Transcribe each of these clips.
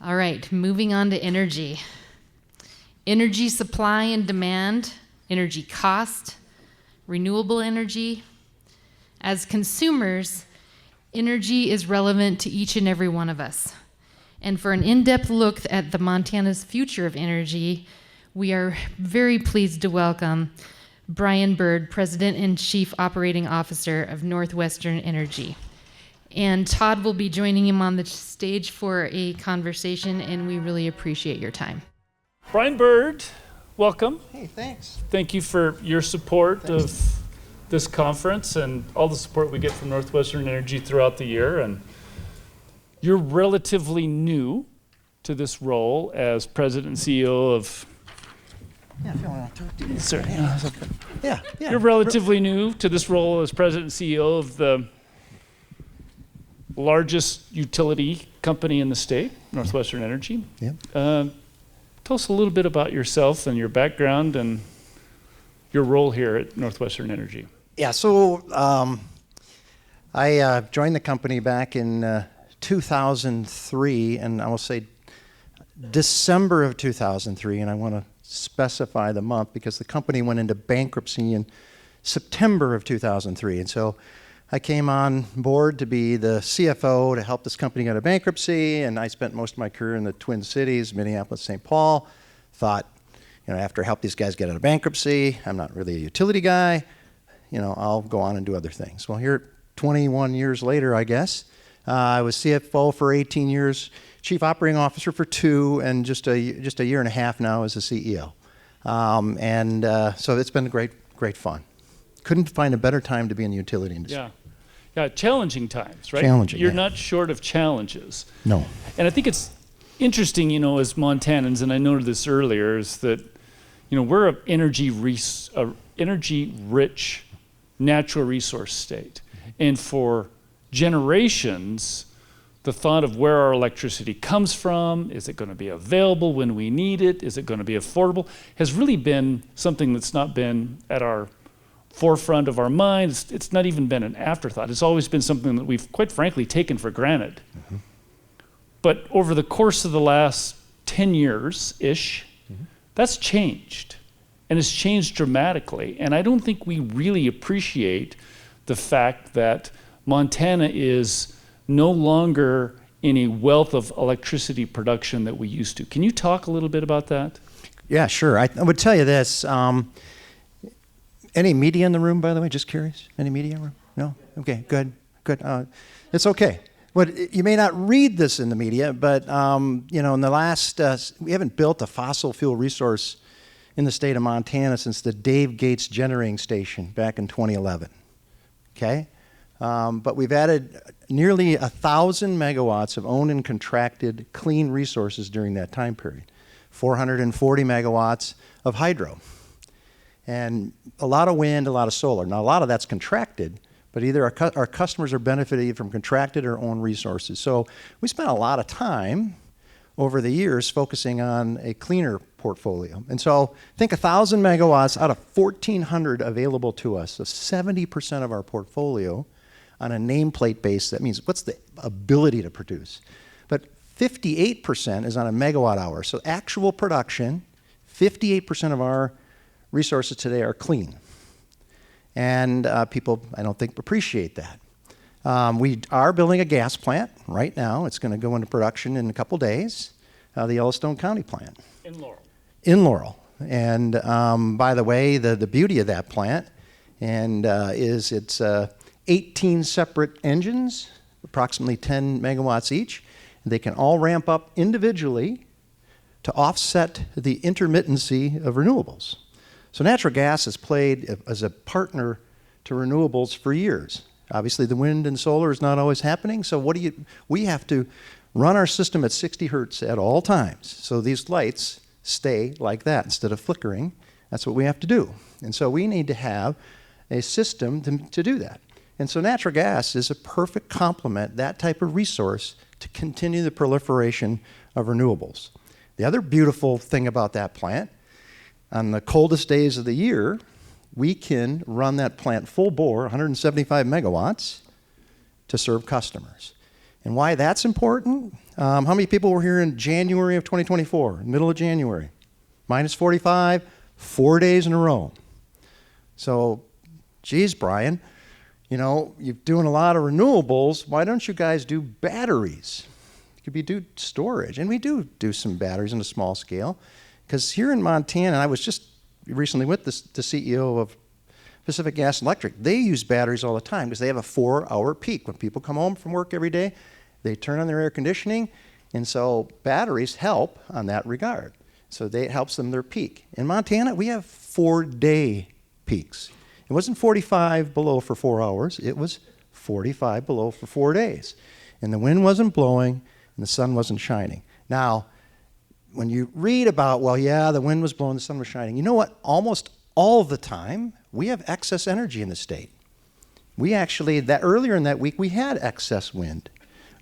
All right, moving on to energy. Energy supply and demand, energy cost, renewable energy. As consumers, energy is relevant to each and every one of us. And for an in-depth look at the Montana's future of energy, we are very pleased to welcome Brian Bird, President and Chief Operating Officer of NorthWestern Energy. And Todd will be joining him on the stage for a conversation, and we really appreciate your time. Brian Bird, welcome. Hey, thanks. Thank you for your support of this conference and all the support we get from NorthWestern Energy throughout the year. And you're relatively new to this role as President and CEO of... Yeah, if you want to talk to you. Sorry. Yeah. You're relatively new to this role as President and CEO of the largest utility company in the state, NorthWestern Energy. Yeah. Tell us a little bit about yourself and your background and your role here at NorthWestern Energy. Yeah, so I joined the company back in 2003, and I will say December of 2003, and I want to specify the month because the company went into bankruptcy in September of 2003. And so I came on board to be the CFO to help this company out of bankruptcy, and I spent most of my career in the Twin Cities, Minneapolis, St. Paul. Thought, after I help these guys get out of bankruptcy, I'm not really a utility guy, I'll go on and do other things. Well, here 21 years later, I guess, I was CFO for 18 years, Chief Operating Officer for 2, and just a year and a half now as a CEO. So it's been great fun. Couldn't find a better time to be in the utility industry. Yeah, challenging times, right? Challenging, You're yeah. not short of challenges. No. And I think it's interesting, as Montanans, and I noted this earlier, is that, we're an energy-rich natural resource state. And for generations, the thought of where our electricity comes from, is it going to be available when we need it, is it going to be affordable, has really been something that's not been at our forefront of our minds. It's not even been an afterthought. It's always been something that we've, quite frankly, taken for granted. Mm-hmm. But over the course of the last 10 years-ish, that's changed. And it's changed dramatically. And I don't think we really appreciate the fact that Montana is no longer in a wealth of electricity production that we used to. Can you talk a little bit about that? Yeah, sure. I would tell you this. Any media in the room, by the way? Just curious. Any media in the room? No? Okay, good. It's okay. You may not read this in the media, but in the last, we haven't built a fossil fuel resource in the state of Montana since the Dave Gates generating station back in 2011. Okay? But we've added nearly 1,000 megawatts of owned and contracted clean resources during that time period. 440 megawatts of hydro. And a lot of wind, a lot of solar. Now, a lot of that's contracted, but either our customers are benefiting from contracted or owned resources. So we spent a lot of time over the years focusing on a cleaner portfolio. And so think 1,000 megawatts out of 1,400 available to us, so 70% of our portfolio on a nameplate base. That means what's the ability to produce? But 58% is on a megawatt hour. So actual production, 58% of our resources today are clean. And people, I don't think, appreciate that. We are building a gas plant right now. It's going to go into production in a couple days, the Yellowstone County plant. In Laurel. And by the way, the beauty of that plant is it's 18 separate engines, approximately 10 megawatts each. They can all ramp up individually to offset the intermittency of renewables. So natural gas has played as a partner to renewables for years. Obviously, the wind and solar is not always happening, so we have to run our system at 60 hertz at all times. So these lights stay like that instead of flickering. That's what we have to do. And so we need to have a system to do that. And so natural gas is a perfect complement, that type of resource, to continue the proliferation of renewables. The other beautiful thing about that plant, on the coldest days of the year, we can run that plant full bore, 175 megawatts, to serve customers. And why that's important? How many people were here in January of 2024, middle of January? Minus 45, 4 days in a row. So, geez, Brian, you know, you're doing a lot of renewables. Why don't you guys do batteries? Could be do storage. And we do some batteries on a small scale. Because here in Montana, I was just recently with the CEO of Pacific Gas and Electric. They use batteries all the time because they have a 4-hour peak. When people come home from work every day, they turn on their air conditioning. And so batteries help on that regard. So it helps them their peak. In Montana, we have 4-day peaks. It wasn't 45 below for 4 hours. It was 45 below for 4 days. And the wind wasn't blowing and the sun wasn't shining. Now, when you read about, well, yeah, the wind was blowing, the sun was shining, you know what? Almost all the time, we have excess energy in the state. We actually, earlier in that week, we had excess wind.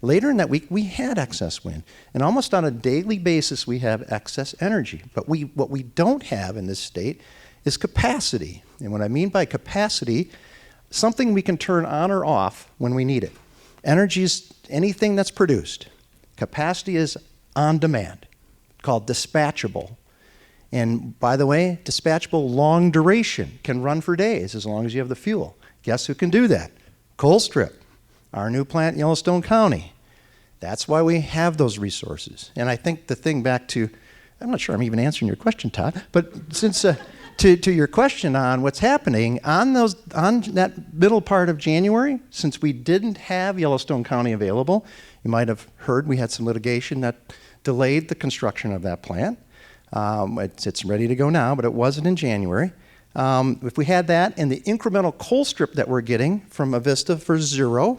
Later in that week, we had excess wind. And almost on a daily basis, we have excess energy. But what we don't have in this state is capacity. And what I mean by capacity, something we can turn on or off when we need it. Energy is anything that's produced. Capacity is on demand, called dispatchable. And by the way, dispatchable long duration can run for days as long as you have the fuel. Guess who can do that? Colstrip, our new plant in Yellowstone County. That's why we have those resources. And I think the thing back to, I'm not sure I'm even answering your question, Todd, but since to your question on what's happening on that middle part of January, since we didn't have Yellowstone County available, you might have heard we had some litigation that delayed the construction of that plant. It's ready to go now, but it wasn't in January. If we had that and the incremental coal strip that we're getting from Avista for zero,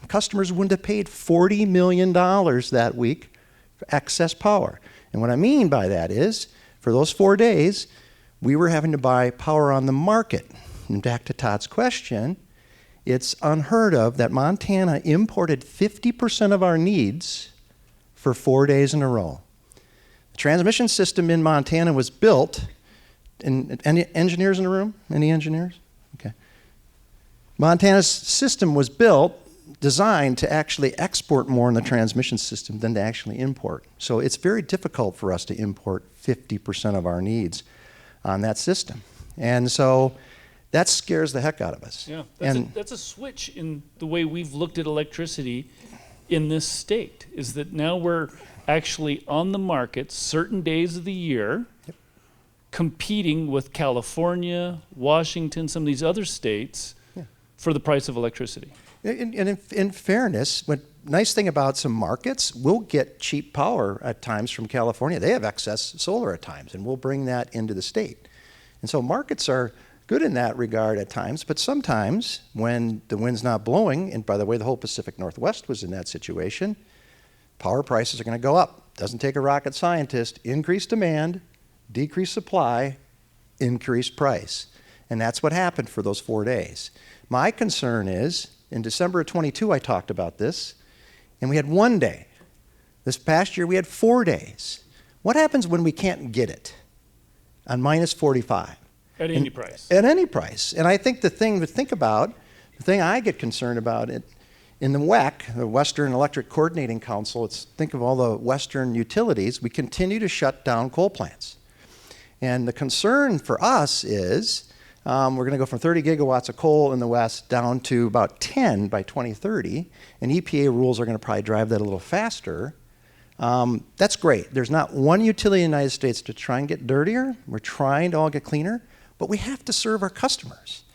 customers wouldn't have paid $40 million that week for excess power. And what I mean by that is, for those 4 days, we were having to buy power on the market. And back to Todd's question, it's unheard of that Montana imported 50% of our needs for 4 days in a row. The transmission system in Montana was built, and any engineers in the room? Any engineers? Okay. Montana's system was designed to actually export more in the transmission system than to actually import. So it's very difficult for us to import 50% of our needs on that system. And so that scares the heck out of us. Yeah, that's a switch in the way we've looked at electricity in this state, is that now we're actually on the market certain days of the year, competing with California, Washington, some of these other states for the price of electricity. And in fairness, nice thing about some markets, we'll get cheap power at times from California. They have excess solar at times, and we'll bring that into the state. And so markets are good in that regard at times, but sometimes when the wind's not blowing, and by the way, the whole Pacific Northwest was in that situation, power prices are going to go up. Doesn't take a rocket scientist. Increase demand, decrease supply, increase price. And that's what happened for those 4 days. My concern is, in December of 22, I talked about this, and we had 1 day. This past year, we had 4 days. What happens when we can't get it on minus 45? At any price. At any price. And I think the thing to think about, the thing I get concerned about in the WEC, the Western Electric Coordinating Council, think of all the Western utilities, we continue to shut down coal plants. And the concern for us is we're going to go from 30 gigawatts of coal in the West down to about 10 by 2030, and EPA rules are going to probably drive that a little faster. That's great. There's not one utility in the United States to try and get dirtier. We're trying to all get cleaner. But we have to serve our customers.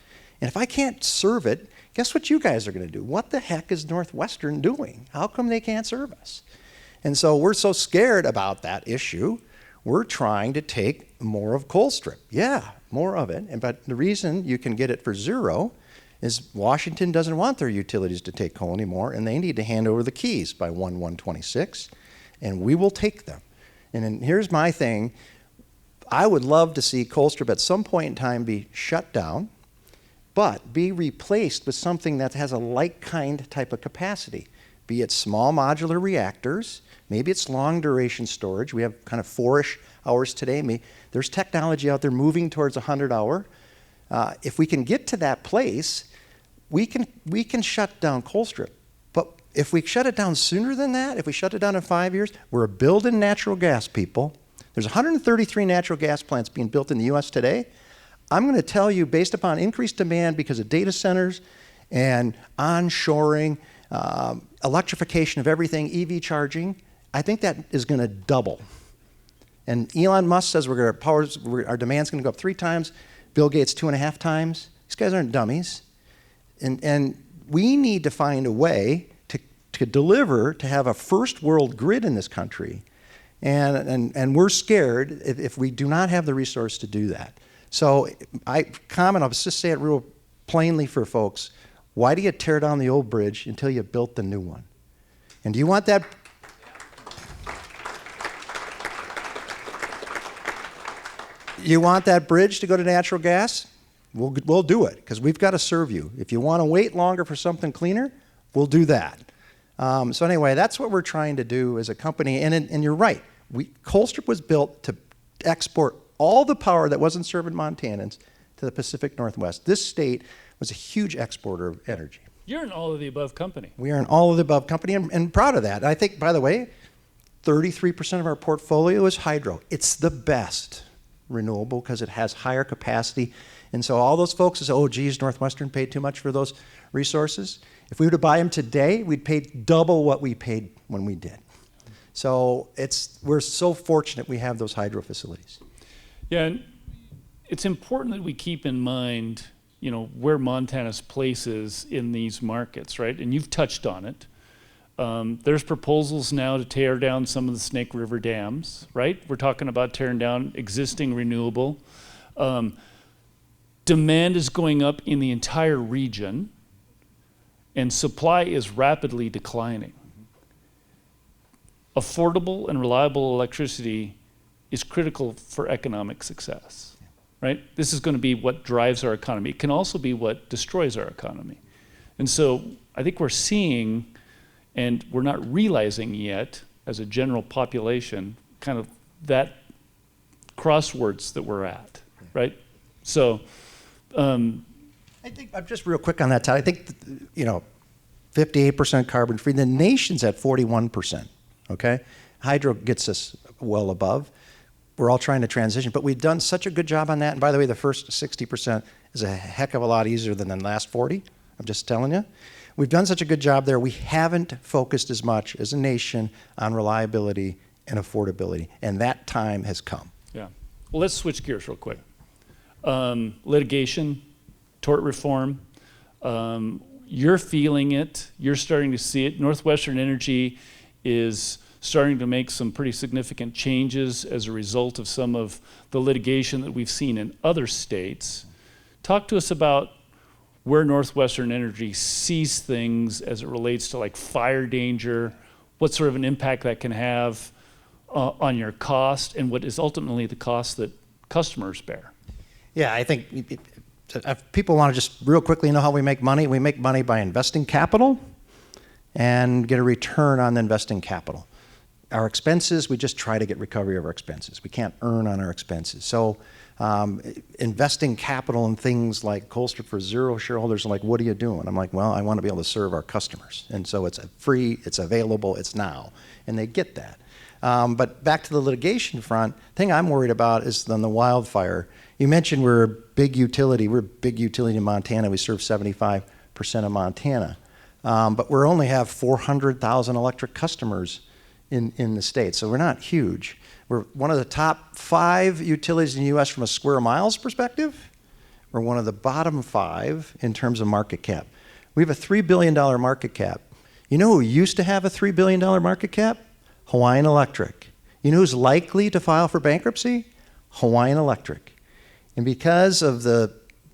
And if I can't serve it, guess what you guys are going to do? What the heck is NorthWestern doing? How come they can't serve us? And so we're so scared about that issue, we're trying to take more of Colstrip. Yeah, more of it. But the reason you can get it for zero is Washington doesn't want their utilities to take coal anymore, and they need to hand over the keys by 1/1/26, and we will take them. And then here's my thing. I would love to see Colstrip at some point in time be shut down, but be replaced with something that has a like-kind type of capacity, be it small modular reactors, maybe it's long-duration storage. We have kind of 4-ish hours today. There's technology out there moving towards 100-hour. If we can get to that place, we can shut down Colstrip, but if we shut it down sooner than that, if we shut it down in 5 years, we're building natural gas, people. There's 133 natural gas plants being built in the U.S. today. I'm going to tell you, based upon increased demand because of data centers and onshoring, electrification of everything, EV charging, I think that is going to double. And Elon Musk says our demand's going to go up 3 times. Bill Gates 2.5 times. These guys aren't dummies. And we need to find a way to deliver, to have a first world grid in this country. And we're scared if we do not have the resource to do that. So I'll just say it real plainly for folks. Why do you tear down the old bridge until you built the new one? And do you want that? You want that bridge to go to natural gas? We'll do it, because we've got to serve you. If you want to wait longer for something cleaner, we'll do that. So anyway, that's what we're trying to do as a company. And you're right. Colstrip was built to export all the power that wasn't serving Montanans to the Pacific Northwest. This state was a huge exporter of energy. You're an all-of-the-above company. We are an all-of-the-above company, and proud of that. I think, by the way, 33% of our portfolio is hydro. It's the best renewable because it has higher capacity. And so all those folks say, oh, geez, NorthWestern paid too much for those resources. If we were to buy them today, we'd pay double what we paid when we did. So we're so fortunate we have those hydro facilities. Yeah, and it's important that we keep in mind, where Montana's place is in these markets, right? And you've touched on it. There's proposals now to tear down some of the Snake River dams, right? We're talking about tearing down existing renewable. Demand is going up in the entire region, and supply is rapidly declining. Affordable and reliable electricity is critical for economic success, right? This is going to be what drives our economy. It can also be what destroys our economy. And so I think we're seeing, and we're not realizing yet as a general population, kind of that crosswords that we're at, right? So I think, just real quick on that, Todd, I think, 58% carbon free. The nation's at 41%, okay? Hydro gets us well above. We're all trying to transition, but we've done such a good job on that. And by the way, the first 60% is a heck of a lot easier than the last 40. I'm just telling you. We've done such a good job there. We haven't focused as much as a nation on reliability and affordability, and that time has come. Yeah. Well, let's switch gears real quick. Litigation, tort reform, you're feeling it, you're starting to see it. NorthWestern Energy is starting to make some pretty significant changes as a result of some of the litigation that we've seen in other states. Talk to us about where NorthWestern Energy sees things as it relates to like fire danger, what sort of an impact that can have on your cost, and what is ultimately the cost that customers bear. Yeah, I think if people want to just real quickly know how we make money by investing capital and get a return on investing capital. Our expenses, we just try to get recovery of our expenses. We can't earn on our expenses. So investing capital in things like Colstrip for zero shareholders are like, what are you doing? I'm like, well, I want to be able to serve our customers. And so it's free, it's available, it's now. And they get that. But back to the litigation front, the thing I'm worried about is on the wildfire. You mentioned we're a big utility. We're a big utility in Montana. We serve 75% of Montana. But we only have 400,000 electric customers in the state, so we're not huge. We're one of the top 5 utilities in the U.S. from a square miles perspective. We're one of the bottom 5 in terms of market cap. We have a $3 billion market cap. You know who used to have a $3 billion market cap? Hawaiian Electric. You know who's likely to file for bankruptcy? Hawaiian Electric. And because of the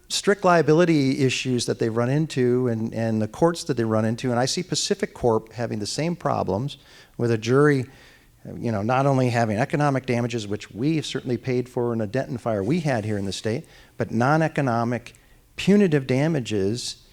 strict liability issues that they've run into and the courts that they run into, and I see Pacific Corp having the same problems with a jury, not only having economic damages, which we certainly paid for in a Denton fire we had here in the state, but non-economic punitive damages.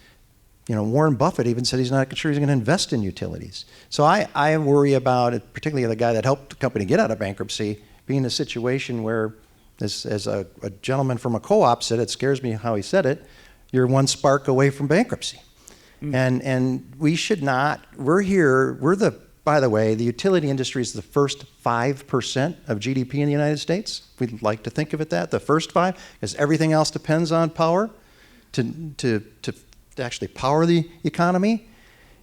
Warren Buffett even said he's not sure he's going to invest in utilities. So I worry about it, particularly the guy that helped the company get out of bankruptcy, being in a situation where, as a gentleman from a co-op said, it scares me how he said it, you're one spark away from bankruptcy. And we should not, by the way, the utility industry is the first 5% of GDP in the United States. We'd like to think of it the first 5, because everything else depends on power to actually power the economy.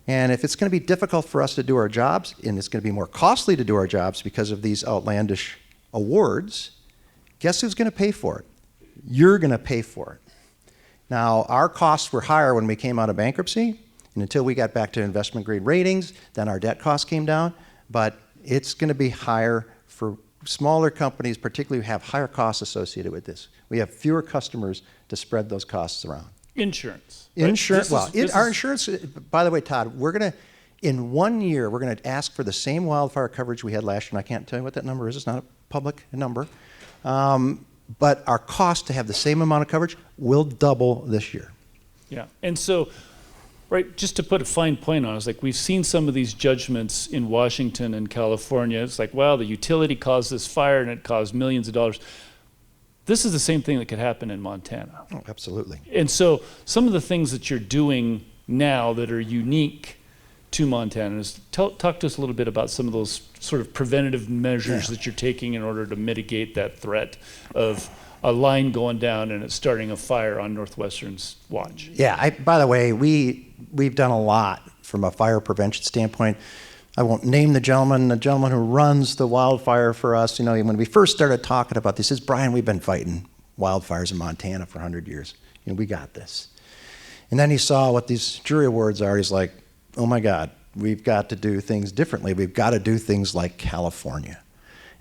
And if it's going to be difficult for us to do our jobs, and it's going to be more costly to do our jobs because of these outlandish awards, guess who's going to pay for it? You're going to pay for it. Now, our costs were higher when we came out of bankruptcy, and until we got back to investment grade ratings, then our debt costs came down, but it's going to be higher for smaller companies, particularly who have higher costs associated with this. We have fewer customers to spread those costs around. Insurance. Right? Insurance. Our insurance, by the way, Todd, in 1 year, we're going to ask for the same wildfire coverage we had last year, and I can't tell you what that number is. It's not a public number. But our cost to have the same amount of coverage will double this year. Yeah, and so, right, just to put a fine point on it, it's like we've seen some of these judgments in Washington and California. It's like, well, the utility caused this fire and it caused millions of dollars. This is the same thing that could happen in Montana. Oh, absolutely. And so some of the things that you're doing now that are unique to Montana is talk to us a little bit about some of those sort of preventative measures that you're taking in order to mitigate that threat of a line going down and it's starting a fire on NorthWestern's watch. Yeah, by the way, we've done a lot from a fire prevention standpoint. I won't name the gentleman who runs the wildfire for us. You know, when we first started talking about this, he says, Brian, we've been fighting wildfires in Montana for 100 years. You know, we got this. And then he saw what these jury awards are. He's like, oh my God, we've got to do things differently. We've got to do things like California.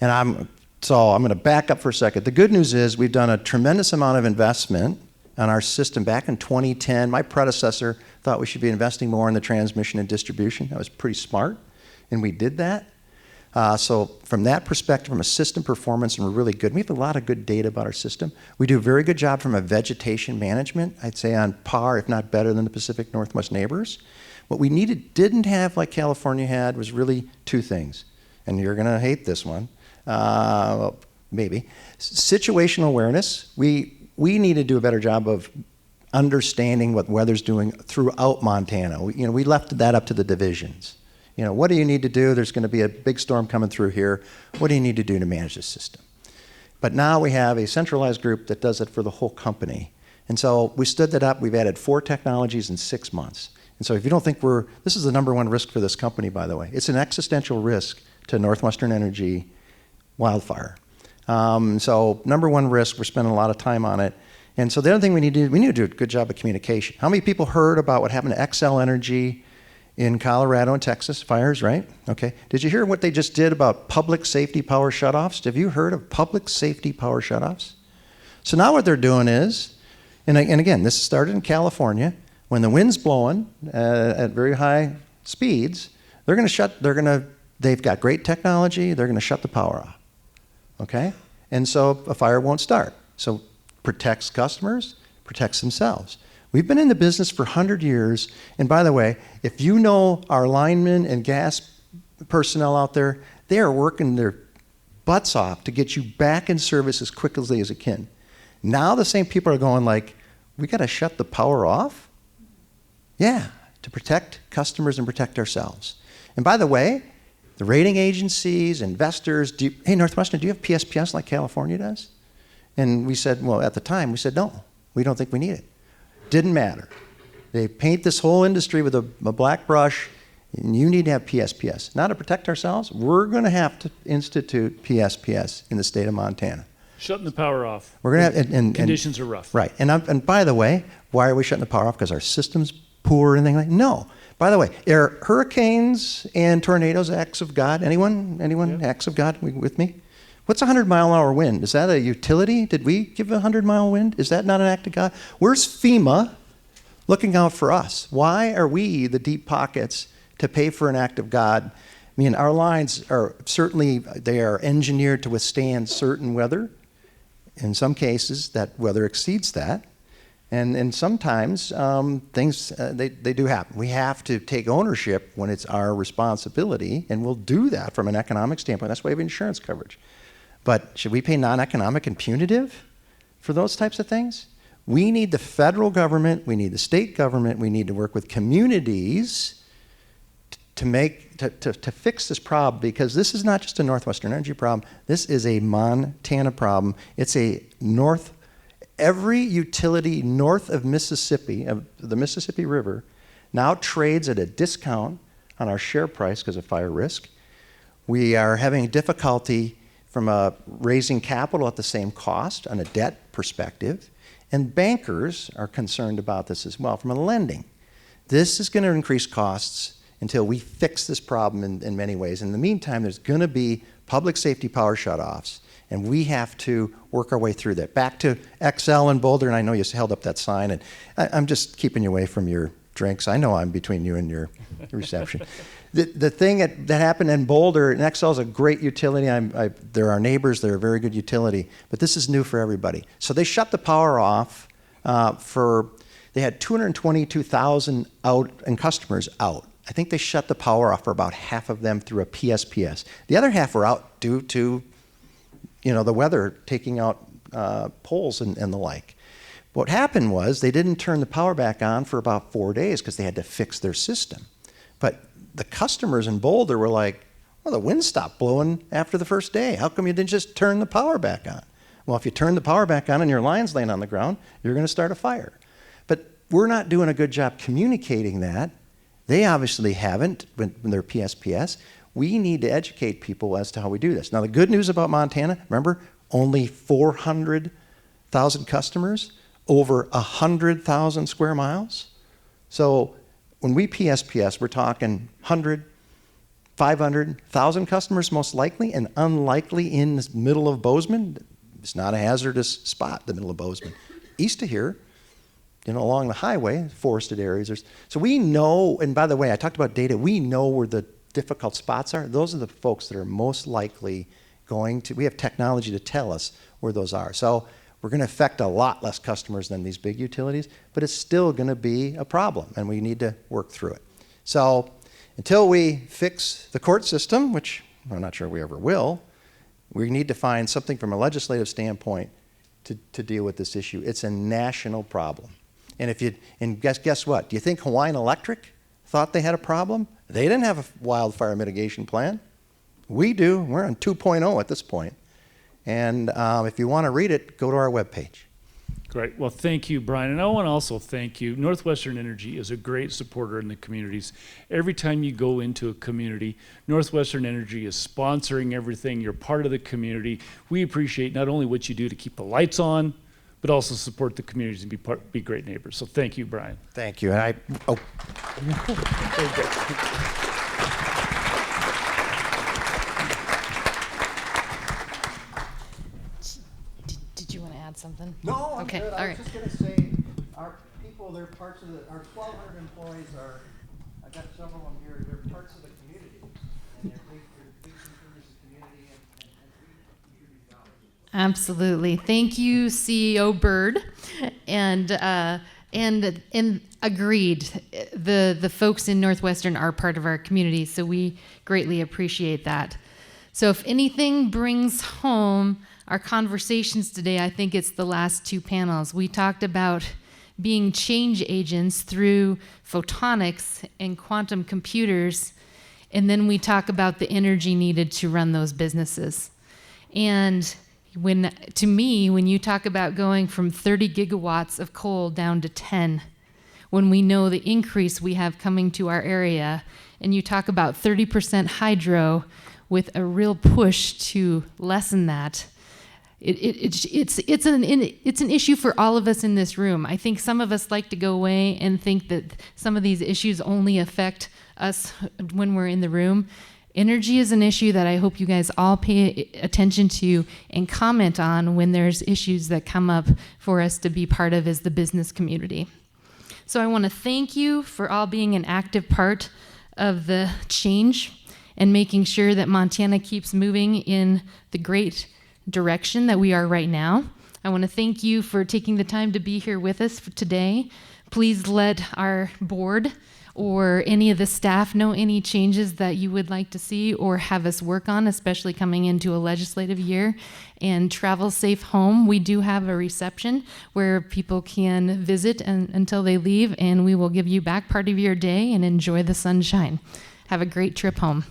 And I'm going to back up for a second. The good news is we've done a tremendous amount of investment on our system. Back in 2010, my predecessor thought we should be investing more in the transmission and distribution. That was pretty smart, and we did that. So from that perspective, from a system performance, and we're really good. We have a lot of good data about our system. We do a very good job from a vegetation management, I'd say on par, if not better than the Pacific Northwest neighbors. What we didn't have like California had was really two things, and you're going to hate this one, well, maybe. Situational awareness. We need to do a better job of understanding what weather's doing throughout Montana. We left that up to the divisions. What do you need to do? There's going to be a big storm coming through here. What do you need to do to manage this system? But now we have a centralized group that does it for the whole company. And so we stood that up. We've added 4 technologies in 6 months. And so if you don't think this is the number 1 risk for this company, by the way. It's an existential risk to NorthWestern Energy wildfire. So number 1 risk, we're spending a lot of time on it. And so the other thing we need to do a good job of communication. How many people heard about what happened to XL Energy in Colorado and Texas, fires, right? Okay. Did you hear what they just did about public safety power shutoffs? Have you heard of public safety power shutoffs? So now what they're doing is, and again, this started in California, when the wind's blowing at very high speeds, they've got great technology, they're going to shut the power off. Okay? And so a fire won't start. So protects customers, protects themselves. We've been in the business for 100 years, and by the way, if you know our linemen and gas personnel out there, they are working their butts off to get you back in service as quickly as it can. Now the same people are going like, we got to shut the power off? Yeah, to protect customers and protect ourselves. And by the way, the rating agencies, investors, hey, NorthWestern, do you have PSPS like California does? And we said, well, at the time, we said, no, we don't think we need it. Didn't matter. They paint this whole industry with a black brush, and you need to have PSPS. Now to protect ourselves, we're going to have to institute PSPS in the state of Montana. Shutting the power off. We're going to have, and conditions are rough. Right. And by the way, why are we shutting the power off? Because our system's poor or anything like that? No. By the way, are hurricanes and tornadoes acts of God? Anyone Yeah. acts of God with me? What's a 100-mile-an-hour wind? Is that a utility? Did we give a 100-mile wind? Is that not an act of God? Where's FEMA looking out for us? Why are we the deep pockets to pay for an act of God? I mean, our lines are certainly, they are engineered to withstand certain weather. In some cases, that weather exceeds that. And sometimes things, they do happen. We have to take ownership when it's our responsibility, and we'll do that from an economic standpoint. That's why we have insurance coverage. But should we pay non-economic and punitive for those types of things? We need the federal government, we need the state government, we need to work with communities to fix this problem, because this is not just a NorthWestern Energy problem, this is a Montana problem. It's every utility north of Mississippi, of the Mississippi River, now trades at a discount on our share price because of fire risk. We are having difficulty from raising capital at the same cost on a debt perspective, and bankers are concerned about this as well from a lending. This is going to increase costs until we fix this problem in many ways. In the meantime, there's going to be public safety power shutoffs, and we have to work our way through that. Back to XL and Boulder, and I know you held up that sign, and I'm just keeping you away from your drinks. I know I'm between you and your reception. The thing that happened in Boulder, and XL is a great utility. They're our neighbors. They're a very good utility. But this is new for everybody. So they shut the power off they had 222,000 out and customers out. I think they shut the power off for about half of them through a PSPS. The other half were out due to the weather taking out poles and the like. What happened was they didn't turn the power back on for about 4 days because they had to fix their system. But the customers in Boulder were like, well, the wind stopped blowing after the first day. How come you didn't just turn the power back on? Well, if you turn the power back on and your line's laying on the ground, you're going to start a fire. But we're not doing a good job communicating that. They obviously haven't when they're PSPS. We need to educate people as to how we do this. Now, the good news about Montana, remember, only 400,000 customers, over 100,000 square miles. So when we PSPS, we're talking 100, 500, 1,000 customers most likely, and unlikely in the middle of Bozeman. It's not a hazardous spot, the middle of Bozeman. East of here, along the highway, forested areas. So we know, and by the way, I talked about data, we know where the difficult spots are. Those are the folks that are most likely we have technology to tell us where those are. So we're going to affect a lot less customers than these big utilities, but it's still going to be a problem, and we need to work through it. So until we fix the court system, which I'm not sure we ever will, we need to find something from a legislative standpoint to deal with this issue. It's a national problem. And guess what? Do you think Hawaiian Electric thought they had a problem? They didn't have a wildfire mitigation plan. We do. We're on 2.0 at this point. And if you want to read it, go to our webpage. Great. Well, thank you, Brian. And I want to also thank you. NorthWestern Energy is a great supporter in the communities. Every time you go into a community, NorthWestern Energy is sponsoring everything. You're part of the community. We appreciate not only what you do to keep the lights on, but also support the communities and be great neighbors. So thank you, Brian. Thank you. And Did you want to add something? No, I'm okay. good. All I right. was just going to say, our people, they're parts of our 1,200 employees I got several of them here, they're parts of the community. And they're big consumers of the community, and we contribute dollars. Absolutely. Thank you, CEO Bird. And agreed, the folks in Northwestern are part of our community, so we greatly appreciate that. So if anything brings home our conversations today, I think it's the last two panels. We talked about being change agents through photonics and quantum computers, and then we talk about the energy needed to run those businesses. And to me, when you talk about going from 30 gigawatts of coal down to 10, when we know the increase we have coming to our area, and you talk about 30% hydro with a real push to lessen that, it's an issue for all of us in this room. I think some of us like to go away and think that some of these issues only affect us when we're in the room. Energy is an issue that I hope you guys all pay attention to and comment on when there's issues that come up for us to be part of as the business community. So I want to thank you for all being an active part of the change and making sure that Montana keeps moving in the great direction that we are right now. I want to thank you for taking the time to be here with us today. Please let our board or any of the staff know any changes that you would like to see or have us work on, especially coming into a legislative year, and travel safe home. We do have a reception where people can visit until they leave, and we will give you back part of your day and enjoy the sunshine. Have a great trip home.